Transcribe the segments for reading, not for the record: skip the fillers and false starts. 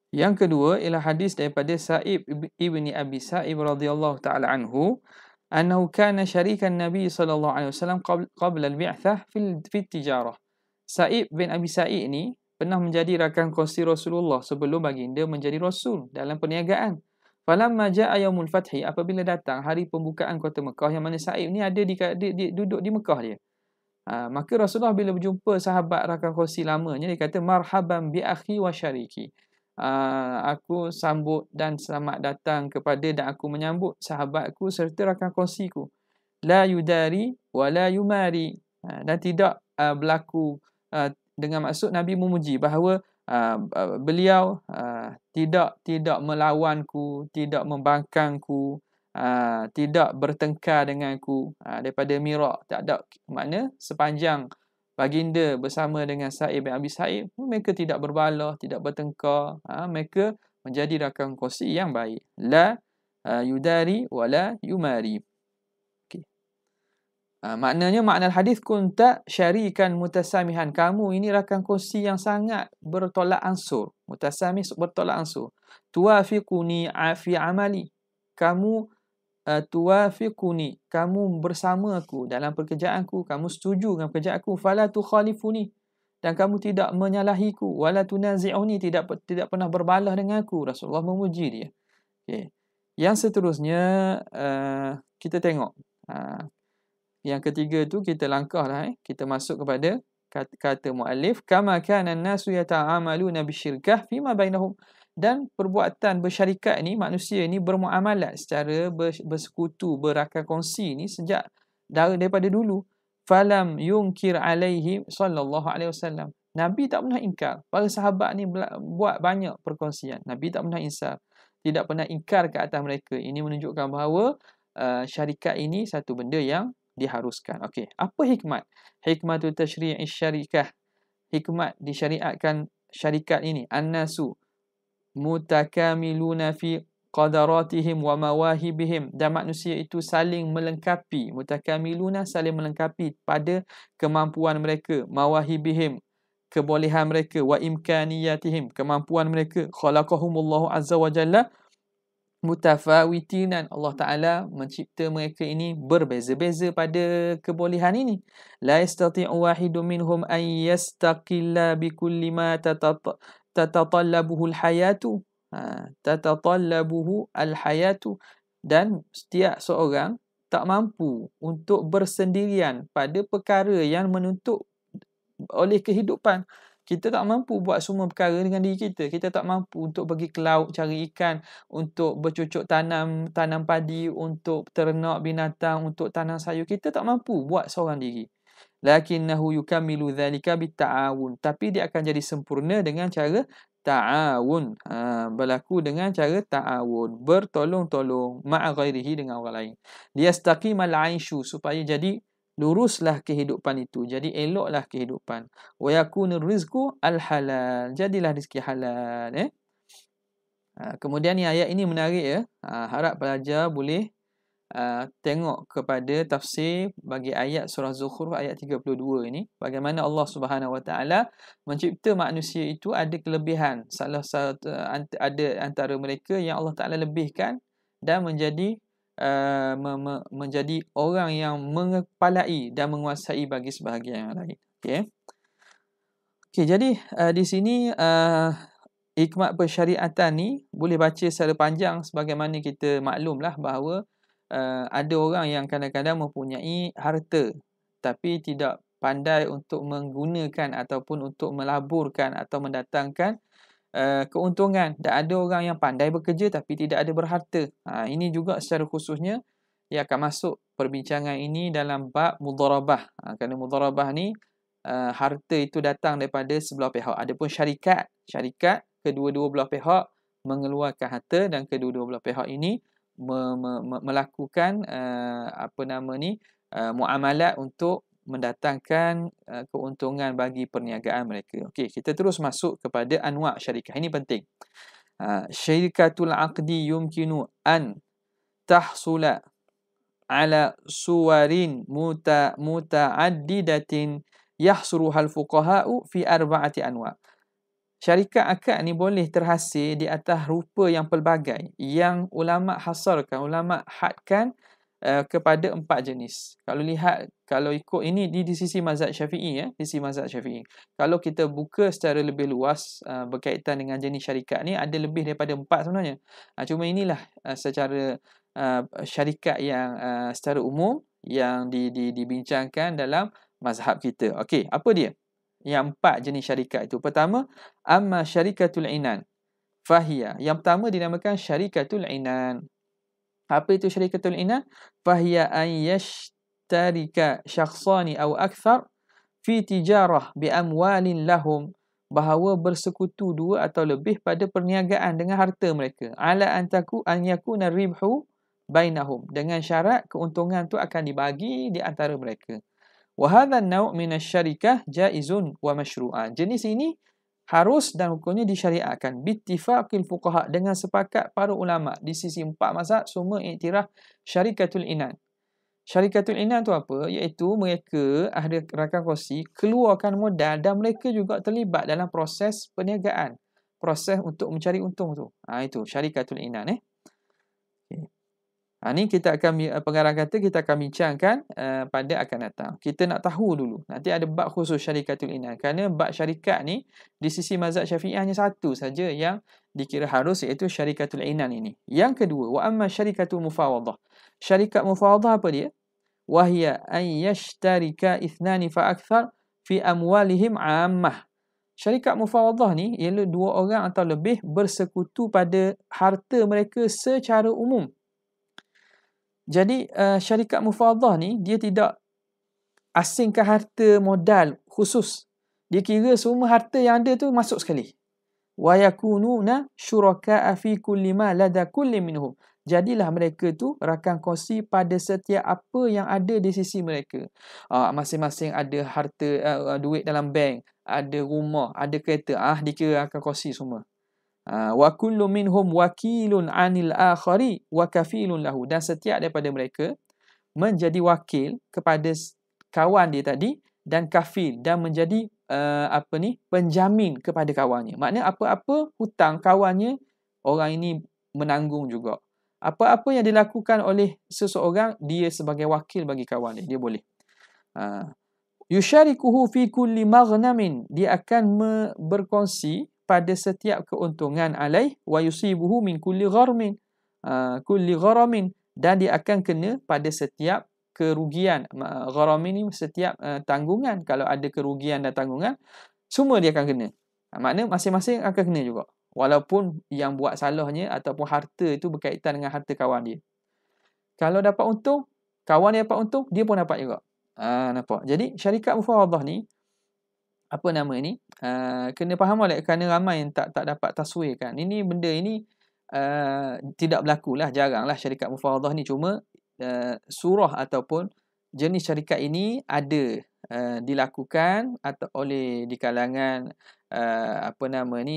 Yang kedua ialah hadis daripada Sa'ib ibni Abi Sa'ib radhiyallahu taala anhu, annahu kana syarikan Nabi sallallahu alaihi wasallam qabla al-bi'tsah fi tijarah. Sa'ib bin Abi Sa'id ni pernah menjadi rakan kongsi Rasulullah sebelum baginda menjadi rasul dalam perniagaan. Falamma jaa yaumul fathi, apabila datang hari pembukaan kota Mekah, yang mana Sa'ib ni ada di duduk di Mekah dia. Maka Rasulullah bila berjumpa sahabat rakan kongsi lamanya, dia kata marhaban bi akhi wa syariki. Aku sambut dan selamat datang kepada, dan aku menyambut sahabatku serta rakan kongsiku. La yudari wa la yumari. Dan tidak berlaku dengan maksud Nabi memuji bahawa beliau tidak melawanku, tidak membangkangku, tidak bertengkar denganku daripada mirak. Tak ada makna sepanjang baginda bersama dengan Sa'ib bin Abi Sa'ib, mereka tidak berbalah, tidak bertengkar, mereka menjadi rakan kongsi yang baik. La yudari wa la yumari. Maknanya, makna hadis kunta syarikan mutasamihan, kamu ini rakan kongsi yang sangat bertolak ansur. Mutasamih bertolak ansur. Tuafiquni fi amali, kamu tuafiquni, kamu bersamaku dalam pekerjaanku, kamu setuju dengan pekerjaanku. Fala tukhalifuni, dan kamu tidak menyalahiku. Wala tunazi'uni, tidak pernah berbalah denganku. Rasulullah memuji dia. Okay. Yang seterusnya kita tengok. Yang ketiga tu kita langkahlah. Kita masuk kepada kata muallif, kama kana an-nasu yata'amaluna bisyirkah fima bainahum. Dan perbuatan bersyarikat ni, manusia ni bermuamalat secara bersekutu, berakan kongsi ni sejak daripada dulu. Falam yunkir alaihi sallallahu alaihi wasallam. Nabi tak pernah ingkar. Para sahabat ni buat banyak perkongsian. Nabi tak pernah insar. Tidak pernah ingkar ke atas mereka. Ini menunjukkan bahawa syarikat ini satu benda yang diharuskan. Okey, apa hikmat? Hikmatu tasyri'i syarikah. Hikmat disyariatkan syarikat ini. An-nasu mutakamiluna fi qadaratihim wa mawahibihim, dan manusia itu saling melengkapi. Mutakamiluna, saling melengkapi pada kemampuan mereka. Mawahibihim, kebolehan mereka. Wa imkaniyatihim, kemampuan mereka. Khalaqahumullahu azza wa jalla mutafawitinan, Allah Ta'ala mencipta mereka ini berbeza-beza pada kebolehan ini. La yastati'u wahidun minhum an yastaqilla bikulli ma tatatallabuhu al-hayatu. Tatatallabuhu al-hayatu. Dan setiap seorang tak mampu untuk bersendirian pada perkara yang menuntut oleh kehidupan. Kita tak mampu buat semua perkara dengan diri kita. Kita tak mampu untuk pergi ke laut cari ikan, untuk bercucuk tanam padi, untuk ternak binatang, untuk tanam sayur. Kita tak mampu buat seorang diri. Lakinnahu yukammilu dhalika bitta'awun. Tapi dia akan jadi sempurna dengan cara ta'awun. Berlaku dengan cara ta'awun. Bertolong-tolong ma'a ghairihi, dengan orang lain. Liyastaqimal 'aishu, supaya jadi luruslah kehidupan itu. Jadi eloklah kehidupan. Wa yakunur rizqu al-halal. Jadilah rezeki halal. Kemudian ni ayat ini menarik ya. Harap pelajar boleh tengok kepada tafsir bagi ayat surah Zukhruf ayat 32 ini. Bagaimana Allah Subhanahu Wa Taala mencipta manusia itu ada kelebihan. Salah satu ada antara mereka yang Allah Taala lebihkan dan menjadi menjadi orang yang mengepalai dan menguasai bagi sebahagian yang lain. Okey. Okey, jadi di sini hikmat persyariatan ni boleh baca secara panjang, sebagaimana kita maklumlah bahawa ada orang yang kadang-kadang mempunyai harta tapi tidak pandai untuk menggunakan ataupun untuk melaburkan atau mendatangkan keuntungan, dan ada orang yang pandai bekerja tapi tidak ada berharta. Ini juga secara khususnya ia akan masuk perbincangan ini dalam bab mudharabah. Kerana mudharabah ni harta itu datang daripada sebelah pihak. Adapun syarikat kedua-dua belah pihak mengeluarkan harta, dan kedua-dua belah pihak ini melakukan muamalat untuk mendatangkan keuntungan bagi perniagaan mereka. Okey, kita terus masuk kepada anwa' syarikah. Ini penting. Syirkatul aqdi yumkinu an tahsula ala suwarin muta'addidatin yahsuruhal fuqaha'u fi arba'ati anwa'. Syarikat akad ni boleh terhasil di atas rupa yang pelbagai yang ulama hasarkan, ulama hadkan kepada 4 jenis. Kalau ikut ini di sisi mazhab Syafi'i, di sisi mazhab Syafi'i. Kalau kita buka secara lebih luas berkaitan dengan jenis syarikat ni, ada lebih daripada 4 sebenarnya. Cuma inilah secara syarikat yang secara umum yang dibincangkan dalam mazhab kita. Okey, apa dia? Yang 4 jenis syarikat itu. Pertama, amma syarikatul inan. Fahiya. Yang pertama dinamakan syarikatul inan. Apa itu syarikatul inan? Fahiya an yashtarika syakhsani aw akthar fi tijarah bi amwalin lahum. Bahawa bersekutu 2 atau lebih pada perniagaan dengan harta mereka. Ala an yakuna ribhu bainahum. Dengan syarat keuntungan tu akan dibagi di antara mereka. Wahadha an-naw' min asy-syarikah jaizun wa masyru'an. Jenis ini harus dan hukumnya disyariatkan bittifaqil fuqaha, dengan sepakat para ulama di sisi 4 mazhab semua iktiraf syarikatul inan. Syarikatul inan tu apa? Iaitu mereka ahli rakan kongsi keluarkan modal dan mereka juga terlibat dalam proses perniagaan, proses untuk mencari untung tu. Itu syarikatul inan. Okay. Ni kita akan, pengarang kata kita akan bincangkan pada akan datang. Kita nak tahu dulu. Nanti ada bab khusus syarikatul inan. Kerana bab syarikat ni di sisi mazhab Syafi'i hanya satu saja yang dikira harus, iaitu syarikatul inan ini. Yang kedua, wa amma syarikatul mufawadah. Syarikat mufawadah apa dia? Wahia an yashtarika ithnani fa akthar fi amwalihim ammah. Syarikat mufawadah ni ialah 2 orang atau lebih bersekutu pada harta mereka secara umum. Jadi syarikat mufawadah ni dia tidak asingkan harta modal khusus. Dia kira semua harta yang ada tu masuk sekali. Wa yakununa syuraka'a fi kulli ma lada kulli minhum. Jadilah mereka tu rakan kongsi pada setiap apa yang ada di sisi mereka. Masing-masing ada harta, duit dalam bank, ada rumah, ada kereta, dikira rakan kongsi semua. Wa kullu minhum wakilun 'anil akhari wa kafilun lahu. Dan setiap daripada mereka menjadi wakil kepada kawan dia tadi dan kafil, dan menjadi penjamin kepada kawannya. Maknanya apa-apa hutang kawannya, orang ini menanggung juga. Apa-apa yang dilakukan oleh seseorang, dia sebagai wakil bagi kawan dia boleh. Yusyarikuhu fi kulli maghnamin. Dia akan berkongsi pada setiap keuntungan alaih wa yusibuhu min kulli gharamin, dan dia akan kena pada setiap kerugian. Gharamin ni setiap tanggungan. Kalau ada kerugian dan tanggungan, semua dia akan kena. Maknanya masing-masing akan kena juga, walaupun yang buat salahnya ataupun harta itu berkaitan dengan harta kawan dia. Kalau dapat untung, kawan dia dapat untung, dia pun dapat juga. Nampak? Jadi syarikat mufawadah ni, apa nama ni, kena faham oleh, kerana ramai yang tak dapat taswirkan. Ini benda ini tidak berlakulah, jaranglah syarikat mufawadah ni. Cuma surah ataupun jenis syarikat ini ada dilakukan atau oleh di kalangan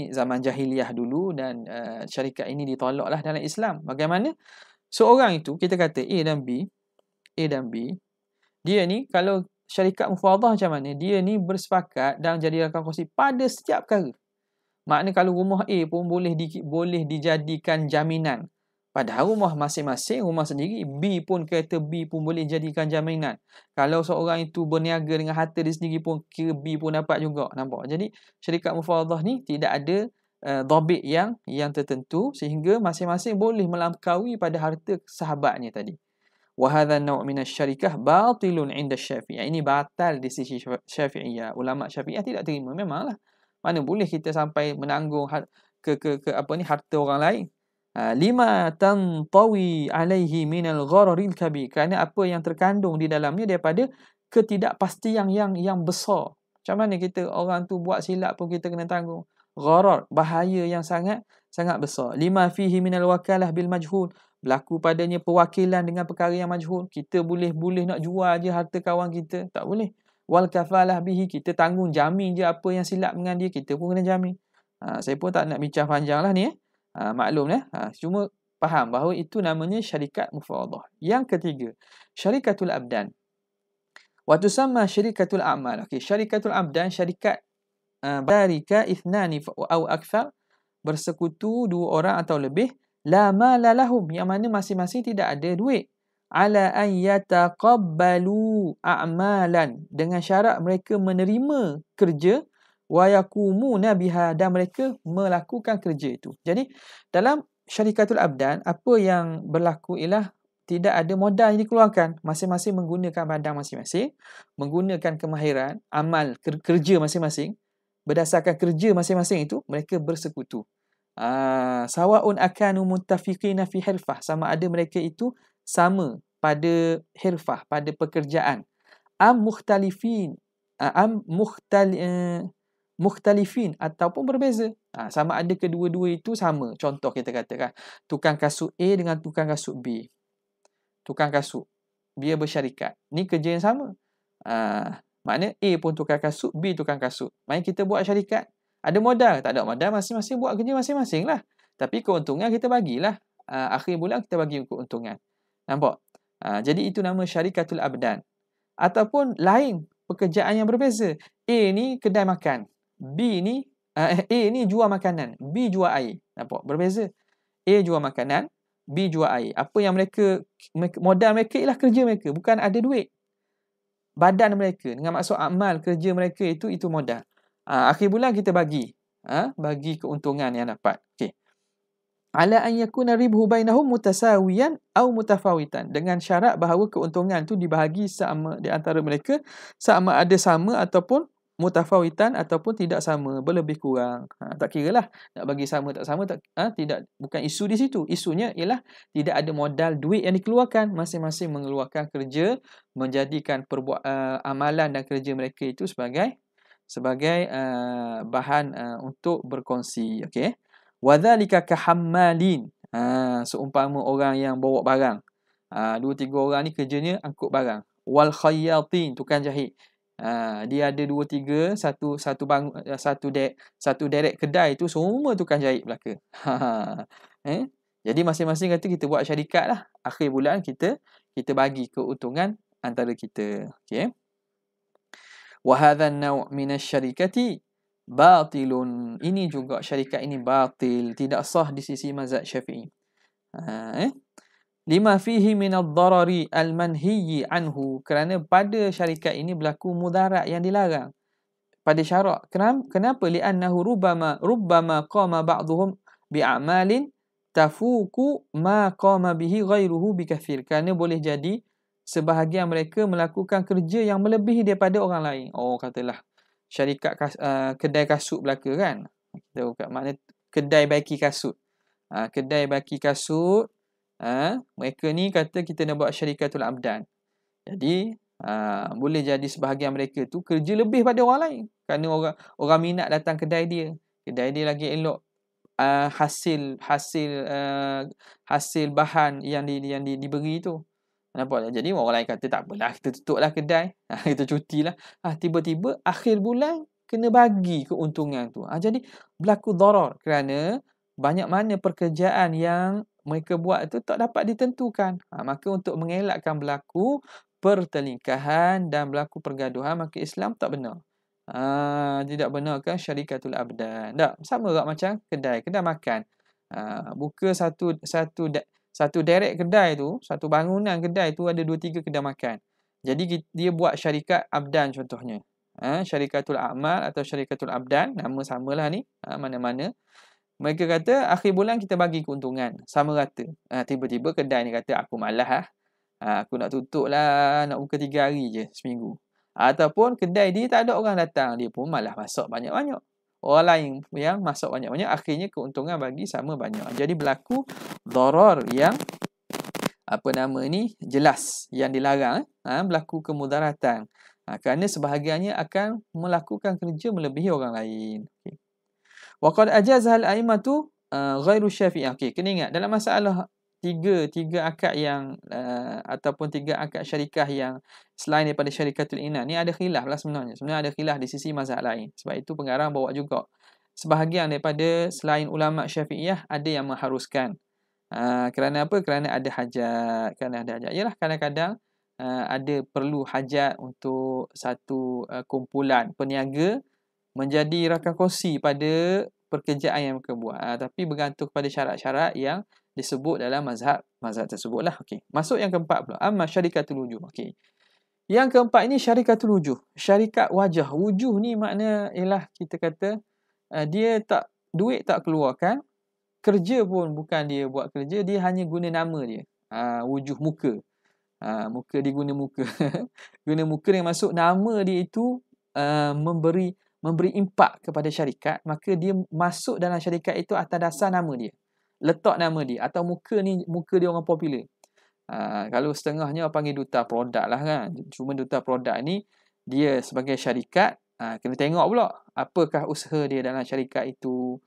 zaman jahiliyah dulu, dan syarikat ini ditolaklah dalam Islam. Bagaimana? Seorang itu, kita kata A dan B, dia ni kalau syarikat mufawadah macam mana? Dia ni bersepakat dan jadi rakan kongsi pada setiap perkara. Maknanya kalau rumah A pun boleh dijadikan jaminan. Padahal rumah masing-masing, rumah sendiri. B pun kereta B pun boleh jadikan jaminan. Kalau seorang itu berniaga dengan harta dia sendiri pun, kira B pun dapat juga. Nampak? Jadi syarikat mufawadah ni tidak ada dhabit yang tertentu, sehingga masing-masing boleh melampaui pada harta sahabatnya tadi. Wahadha an-naw' min asy-syarikah batilun 'inda Syafi'iyah. Ini batal di sisi Syafi'iyah. Ulama Syafi'iyah tidak terima. Memanglah, mana boleh kita sampai menanggung harta orang lain. Lima tantawi alaihi minal ghararil kabir. Kerana apa yang terkandung di dalamnya daripada ketidakpastian yang besar. Macam mana kita, orang tu buat silap pun kita kena tanggung. Gharar, bahaya yang sangat besar. Lima fihi minal wakalah bil majhul. Berlaku padanya perwakilan dengan perkara yang majhul. Kita boleh nak jual je harta kawan kita, tak boleh. Wal kafalah bihi, kita tanggung jamin je apa yang silap dengan dia, kita pun kena jamin. Saya pun tak nak bincang panjang lah ni. Maklum lah. Cuma faham bahawa itu namanya syarikat mufawadah. Yang ketiga, syarikatul abdan. Wa tusamma syarikatul a'mal. Okey, syarikatul abdan, syarikat barika ithnani au akthar, bersekutu dua orang atau lebih, la mala lahum, yang mana masing-masing tidak ada duit, ala an yataqabbalu a'malan, dengan syarat mereka menerima kerja, wa yakumuna biha, dan mereka melakukan kerja itu. Jadi dalam syarikatul abdan, apa yang berlaku ialah tidak ada modal yang dikeluarkan. Masing-masing menggunakan badan masing-masing, menggunakan kemahiran, amal kerja masing-masing. Berdasarkan kerja masing-masing itu, mereka bersekutu. Sawa'un akanu muttafiqina fi hirfah, sama ada mereka itu sama pada hirfah, pada pekerjaan. Mukhtalifin, mukhtalifin, ataupun berbeza. Sama ada kedua-dua itu sama. Contoh kita katakan, tukang kasut A dengan tukang kasut B. Tukang kasut, dia bersyarikat. Ni kerja yang sama. Maknanya A pun tukang kasut, B tukang kasut. Maksudnya kita buat syarikat. Ada modal? Tak ada modal, masing-masing buat kerja masing-masing lah. Tapi keuntungan kita bagilah. Akhir bulan kita bagi keuntungan. Nampak? Jadi itu nama syarikatul abdan. Ataupun lain, pekerjaan yang berbeza. A ni kedai makan. B ni, A ni jual makanan. B jual air. Nampak? Berbeza. A jual makanan, B jual air. Apa yang mereka modal mereka ialah kerja mereka, bukan ada duit. Badan mereka, dengan maksud amal kerja mereka itu modal. Akhir bulan kita bagi keuntungan yang dapat. Okey. Ala an yakuna ribhu bainahum mutasawiyan au mutafawitan, dengan syarat bahawa keuntungan tu dibahagi sama di antara mereka, sama ada sama ataupun mutafawitan, ataupun tidak sama, berlebih kurang. Tak kiralah nak bagi sama tak sama, tidak, bukan isu di situ. Isunya ialah tidak ada modal duit yang dikeluarkan, masing-masing mengeluarkan kerja, menjadikan amalan dan kerja mereka itu sebagai bahan untuk berkongsi. Okey. Wadzalika kahammalin, seumpama orang yang bawa barang. 2-3 orang ni kerjanya angkut barang. Wal khayyatin, tukang jahit. Dia ada 2-3, satu derek kedai tu semua tukang jahit belaka. Jadi masing-masing kata kita buat syarikat lah. Akhir bulan kita bagi keuntungan antara kita. Okey. Wa hadha an-naw' min asy-syarikati batilun. Ini juga syarikat ini batil, tidak sah di sisi mazhab Syafi'i. Lima fihi min ad-darari al-manhiyyi anhu, kerana pada syarikat ini berlaku mudarat yang dilarang. Pada syarak. Kenapa? Li'annahu rubbama qama ba'dhum bi'amalin tafuku ma qama bihi ghairuhu bikathir. Kerana boleh jadi sebahagian mereka melakukan kerja yang melebihi daripada orang lain. Katalah syarikat kedai kasut belaka kan. Kita buka makna kedai baiki kasut. Kedai baiki kasut, mereka ni kata kita nak buat syarikatul abdan. Jadi boleh jadi sebahagian mereka tu kerja lebih pada orang lain, kerana orang minat datang kedai dia. Kedai dia lagi elok hasil bahan yang diberi tu. Nampak tak? Jadi orang lain kata tak apalah, kita tutuplah kedai, kita cutilah. Tiba-tiba akhir bulan kena bagi keuntungan tu. Jadi berlaku darar, kerana banyak mana pekerjaan yang mereka buat itu tak dapat ditentukan. Maka untuk mengelakkan berlaku pertelingkahan dan berlaku pergaduhan, maka Islam tak benar. Tidak benarkan syarikatul abdan. Tak, sama tak macam kedai makan. Buka satu derek kedai tu, satu bangunan kedai tu ada 2-3 kedai makan. Jadi dia buat syarikat abdan contohnya. Syarikatul amal atau syarikatul abdan, nama samalah ni, mana-mana. Mereka kata akhir bulan kita bagi keuntungan sama rata. Tiba-tiba kedai ni kata aku malas aku nak tutup lah, nak buka 3 hari je seminggu. Ataupun kedai dia tak ada orang datang, dia pun malas masak banyak-banyak. Orang lain yang masak banyak-banyak, akhirnya keuntungan bagi sama banyak. Jadi berlaku darar yang jelas, yang dilarang. Berlaku kemudaratan. Kerana sebahagiannya akan melakukan kerja melebihi orang lain. Okay. Waqad ajazahal a'immatu ghairu syafi'i. Okey, kena ingat dalam masalah tiga akad yang ataupun 3 akad syarikah yang selain daripada syarikatul inan ni ada khilaf lah sebenarnya. Sebenarnya ada khilaf di sisi mazhab lain. Sebab itu pengarang bawa juga sebahagian daripada selain ulama Syafi'iyah ada yang mengharuskan. Kerana apa? Kerana ada hajat. Yalah, kadang-kadang ada perlu hajat untuk satu kumpulan peniaga menjadi rakan kongsi pada pekerjaan yang mereka buat. Tapi bergantung kepada syarat-syarat yang disebut dalam mazhab tersebutlah. Okey. Masuk yang keempat pula. Amma syarikatul wujuh. Okey. Yang keempat ini syarikatul wujuh. Syarikat wajah. Wujuh ni makna ialah kita kata dia tak duit tak keluarkan, kerja pun bukan dia buat kerja, dia hanya guna nama dia. Wujuh muka. Muka dia guna muka. Guna muka yang masuk nama dia itu memberi impak kepada syarikat, maka dia masuk dalam syarikat itu atas dasar nama dia. Letak nama dia atau muka dia orang popular. Kalau setengahnya panggil duta produk lah kan. Cuma duta produk ni dia sebagai syarikat, kena tengok pula apakah usaha dia dalam syarikat itu.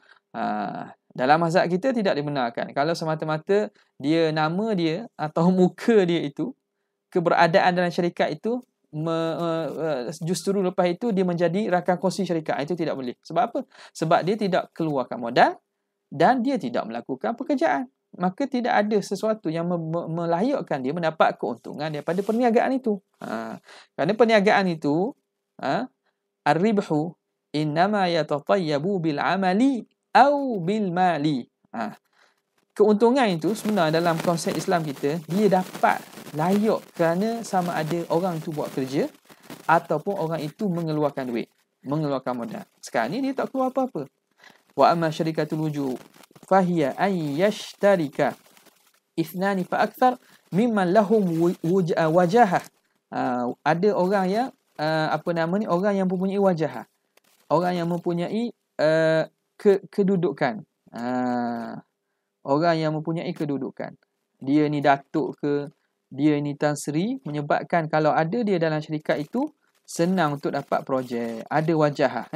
Dalam mazhab kita tidak dibenarkan. Kalau semata-mata dia nama dia atau muka dia itu, keberadaan dalam syarikat itu justru lepas itu dia menjadi rakan kongsi syarikat, itu tidak boleh. Sebab apa? Sebab dia tidak keluarkan modal dan dia tidak melakukan pekerjaan. Maka tidak ada sesuatu yang melayakkan dia mendapat keuntungan daripada perniagaan itu. Kerana perniagaan itu ar-ribhu innama yatatayyabu bil amali au bil mali. Keuntungan itu sebenarnya dalam konsep Islam kita, dia dapat layak kerana sama ada orang itu buat kerja ataupun orang itu mengeluarkan duit, mengeluarkan modal. Sekarang ni dia tak keluar apa-apa. Wa amma syarikatul wujuh fahiya an yashtarika ithnani fa akthar mimman lahum wajahah. Ada orang yang orang yang mempunyai wajahah, orang yang mempunyai kedudukan. Orang yang mempunyai kedudukan. Dia ni datuk ke, dia ni Tan Sri, menyebabkan kalau ada dia dalam syarikat itu senang untuk dapat projek. Ada wajah.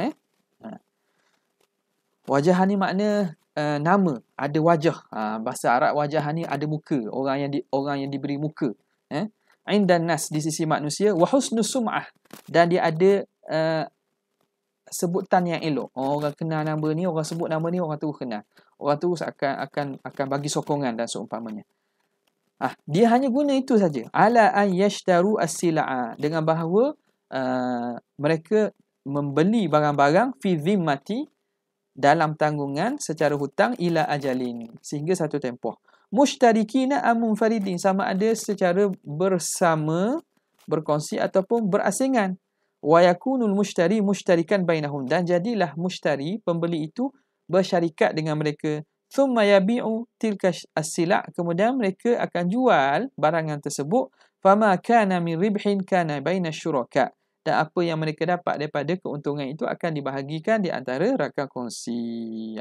Wajah ni makna nama, ada wajah. Bahasa Arab wajah ni ada muka, orang yang diberi muka. Indan nas, di sisi manusia, wa husnus sum'ah, dan dia ada sebutan yang elok. Orang kenal nama ni, orang sebut nama ni, orang terus kenal. Orang terus akan bagi sokongan dan seumpamanya. Dia hanya guna itu saja. Ala an yashtaru as-sila'a, dengan bahawa mereka membeli barang-barang fi zimmati, dalam tanggungan secara hutang, ila ajalin, sehingga satu tempoh. Mushtarikina am munfaridin, sama ada secara bersama, berkongsi ataupun berasingan. Wa yakunul mushtari mushtarikan bainahum, dan jadilah mushtari, pembeli itu bersyarikat dengan mereka. Thumma yabi'u tilka as-sila', kemudian mereka akan jual barangan tersebut. Fama kana min ribhin kana baina syuraka, dan apa yang mereka dapat daripada keuntungan itu akan dibahagikan di antara rakan kongsi.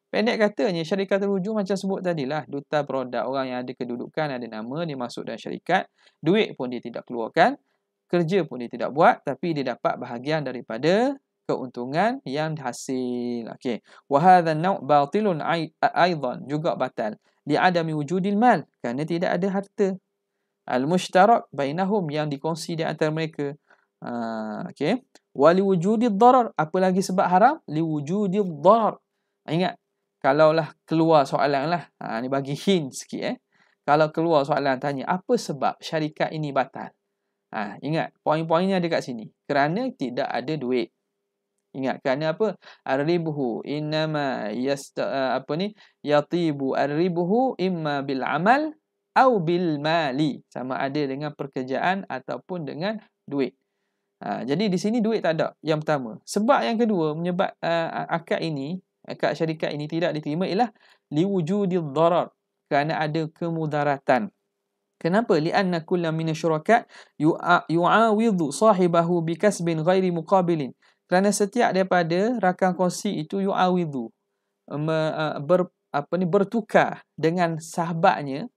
Pendek katanya, syarikatul wujuh macam sebut tadilah, duta produk, orang yang ada kedudukan, ada nama, dia masuk dalam syarikat, duit pun dia tidak keluarkan, kerja pun dia tidak buat, tapi dia dapat bahagian daripada keuntungan yang hasil. Okey. Wa hadha an-naw' batilun aidan, juga batal. Li adami wujudil mal, kerana tidak ada harta. Al-mushtarak bainahum, yang dikongsi di antara mereka. Okey. Wa li wujudid darar, apa lagi sebab haram? Li wujudid darar. Ingat, kalaulah keluar soalan lah. Ni bagi hint sikit. Kalau keluar soalan tanya, apa sebab syarikat ini batal? Ingat, poin-poinnya ada kat sini. Kerana tidak ada duit. Ingat, kerana apa? Ar-ribhu innama yatibu ar-ribhu imma bil amal au bil mali. Sama ada dengan pekerjaan ataupun dengan duit. Jadi di sini duit tak ada, yang pertama. Sebab yang kedua menyebab akad syarikat ini tidak diterima ialah liwujudil darar, kerana ada kemudaratan. Kenapa? Li'anna kullam minasyuraka yu'awidhu sahibahu bikasbin ghairi muqabilin. Kerana setiap daripada rakan kongsi itu yu'awidhu, bertukar dengan sahabatnya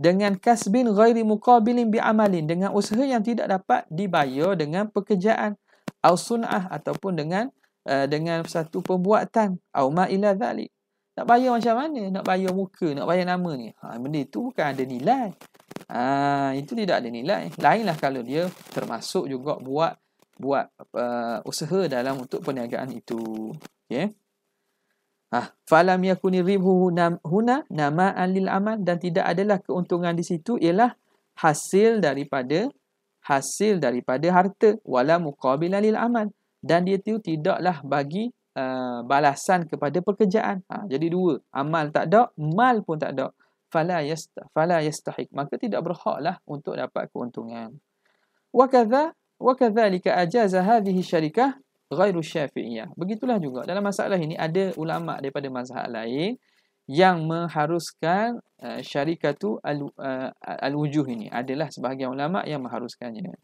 dengan kasbin ghairi muqabilin bi'amalin, dengan usaha yang tidak dapat dibayar dengan pekerjaan, au sun'ah, ataupun dengan satu perbuatan, au ma ila dhalik. Nak bayar macam mana? Nak bayar muka, nak bayar nama ni. Benda itu bukan ada nilai. Itu tidak ada nilai. Lainlah kalau dia termasuk juga buat usaha dalam untuk perniagaan itu. Okey. Falam yakuni ribhu huna nama'an lil amal, dan tidak adalah keuntungan di situ ialah hasil daripada harta, wala muqabilan lil amal, dan dia tu tidaklah bagi balasan kepada pekerjaan. Jadi dua, amal tak ada, mal pun tak ada. Fala yastahiq, maka tidak berhaklah untuk dapat keuntungan. Wa kadzalika ajaza hadhihi syarikah ghairu syafi'iyah. Begitulah juga dalam masalah ini ada ulama daripada mazhab lain yang mengharuskan syarikatu al-wujuh ini. Adalah sebahagian ulama yang mengharuskannya.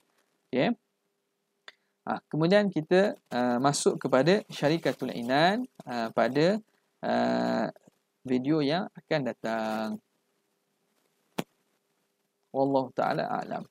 Okey. Kemudian kita masuk kepada syarikatul inan pada video yang akan datang. Wallahu ta'ala a'lam.